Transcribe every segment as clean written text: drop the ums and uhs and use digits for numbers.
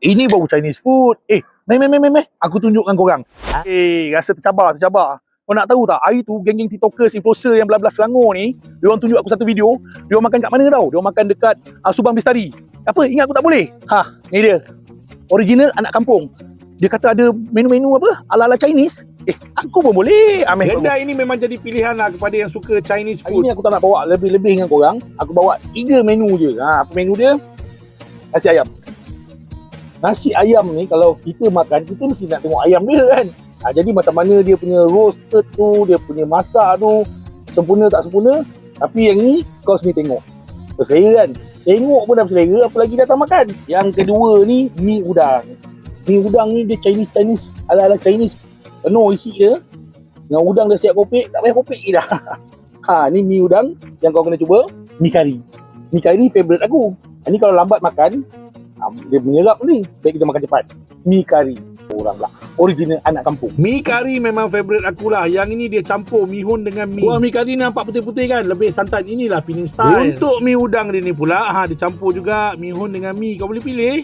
Ini baru Chinese food. Meh. Aku tunjukkan korang. Rasa tercabar. Kau nak tahu tak, hari tu geng-geng TikTokers, influencer yang belah-belah Selangor ni, diorang tunjuk aku satu video, diorang makan kat mana tau? Diorang makan dekat Subang Bestari. Apa? Ingat aku tak boleh? Ni dia. Original anak kampung. Dia kata ada menu-menu apa? Ala-ala Chinese. Aku pun boleh. Kedai ini memang jadi pilihan lah kepada yang suka Chinese Hari food. ni aku tak nak bawa lebih-lebih dengan korang. Aku bawa 3 menu je. Apa menu dia? Nasi ayam. Nasi ayam ni kalau kita makan, kita mesti nak tengok ayam dia kan. Jadi macam mana dia punya roasted tu, dia punya masak tu, sempurna tak sempurna. Tapi yang ni kau sini tengok. Berselera kan? Tengok pun dah berselera, apalagi datang makan. Yang kedua ni, mi udang. Mi udang ni dia Chinese, ala-ala Chinese. Penuh isi dia. Dengan udang dah siap kopek, tak payah kopek je dah. Ni mi udang yang kau kena cuba. Mi kari. Mi kari favourite aku. Ni kalau lambat makan, dia menyerap ni. Baik kita makan cepat. Mi kari. Orang lah. Original anak kampung. Mi kari memang favourite aku lah. Yang ini dia campur mihun dengan mi. Kuah mi kari nampak putih-putih kan? Lebih santan. Inilah Penang style. Untuk mi udang dia ni pula, dia campur juga mihun dengan mi. Kau boleh pilih.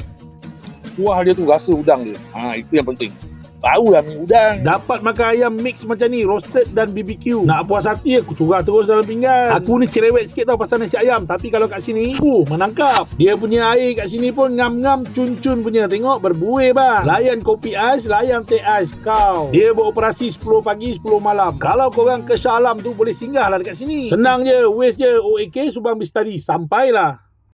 Kuah dia tu rasa udang dia. Itu yang penting. Barulah mi udang. Dapat makan ayam mix macam ni, roasted dan BBQ. Nak puas hati aku curah terus dalam pinggan. Aku ni cerewet sikit tau pasal nasi ayam. Tapi kalau kat sini, menangkap. Dia punya air kat sini pun ngam-ngam cun-cun punya. Tengok berbuih bang. Layan kopi ais, layan teh ais kau. Dia beroperasi 10 pagi, 10 malam. Kalau korang ke Shah Alam tu boleh singgah lah dekat sini. Senang je, waste je. OAK Subang Bestari. Sampailah.